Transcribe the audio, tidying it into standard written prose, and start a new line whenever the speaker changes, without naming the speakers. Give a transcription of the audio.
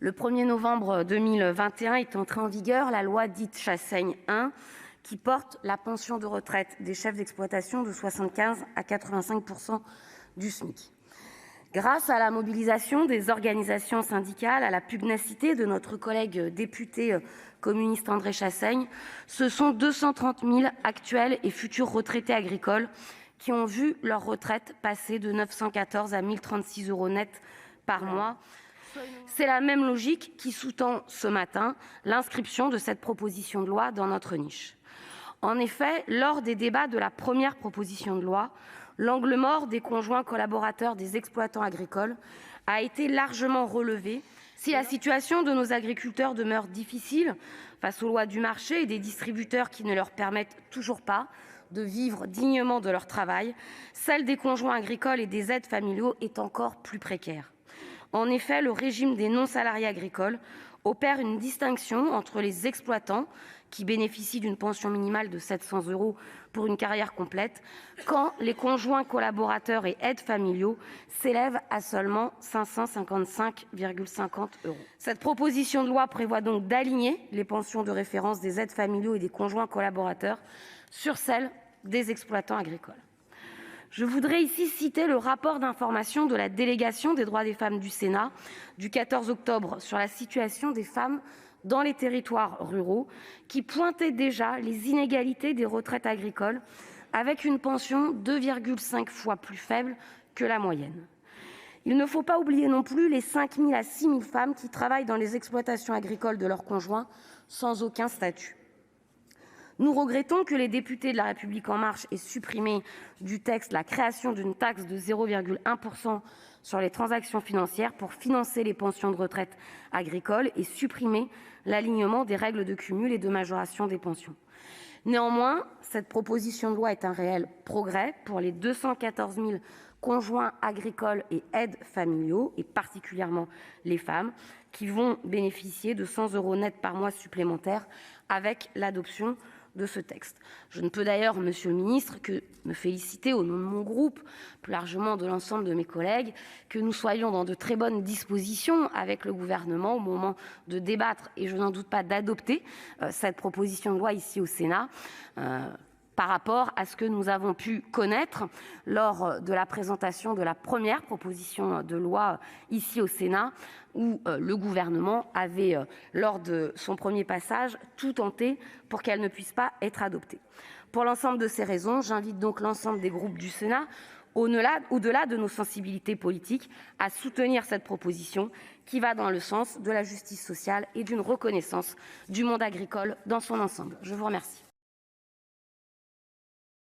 Le 1er novembre 2021 est entrée en vigueur la loi dite Chassaigne 1, qui porte la pension de retraite des chefs d'exploitation de 75 % à 85 % du SMIC. Grâce à la mobilisation des organisations syndicales, à la pugnacité de notre collègue député communiste André Chassaigne, ce sont 230 000 actuels et futurs retraités agricoles qui ont vu leur retraite passer de 914 à 1 036 € net par mois. C'est la même logique qui sous-tend ce matin l'inscription de cette proposition de loi dans notre niche. En effet, lors des débats de la première proposition de loi, l'angle mort des conjoints collaborateurs des exploitants agricoles a été largement relevé. Si la situation de nos agriculteurs demeure difficile face aux lois du marché et des distributeurs qui ne leur permettent toujours pas de vivre dignement de leur travail, celle des conjoints agricoles et des aides familiaux est encore plus précaire. En effet, le régime des non-salariés agricoles opère une distinction entre les exploitants qui bénéficient d'une pension minimale de 700 € pour une carrière complète, quand les conjoints collaborateurs et aides familiaux s'élèvent à seulement 555,50 €. Cette proposition de loi prévoit donc d'aligner les pensions de référence des aides familiaux et des conjoints collaborateurs sur celles des exploitants agricoles. Je voudrais ici citer le rapport d'information de la délégation aux droits des femmes du Sénat du 14 octobre sur la situation des femmes dans les territoires ruraux, qui pointait déjà les inégalités des retraites agricoles, avec une pension 2,5 fois plus faible que la moyenne. Il ne faut pas oublier non plus les 5 000 à 6 000 femmes qui travaillent dans les exploitations agricoles de leur conjoint sans aucun statut. Nous regrettons que les députés de La République En Marche aient supprimé du texte la création d'une taxe de 0,1 % sur les transactions financières pour financer les pensions de retraite agricoles et supprimé l'alignement des règles de cumul et de majoration des pensions. Néanmoins, cette proposition de loi est un réel progrès pour les 214 000 conjoints agricoles et aides familiaux, et particulièrement les femmes, qui vont bénéficier de 100 € net par mois supplémentaires avec l'adoption de ce texte. Je ne peux d'ailleurs, monsieur le ministre, que me féliciter au nom de mon groupe, plus largement de l'ensemble de mes collègues, que nous soyons dans de très bonnes dispositions avec le gouvernement au moment de débattre et je n'en doute pas d'adopter cette proposition de loi ici au Sénat. Par rapport à ce que nous avons pu connaître lors de la présentation de la première proposition de loi ici au Sénat, où le gouvernement avait, lors de son premier passage, tout tenté pour qu'elle ne puisse pas être adoptée. Pour l'ensemble de ces raisons, j'invite donc l'ensemble des groupes du Sénat, au-delà de nos sensibilités politiques, à soutenir cette proposition qui va dans le sens de la justice sociale et d'une reconnaissance du monde agricole dans son ensemble. Je vous remercie.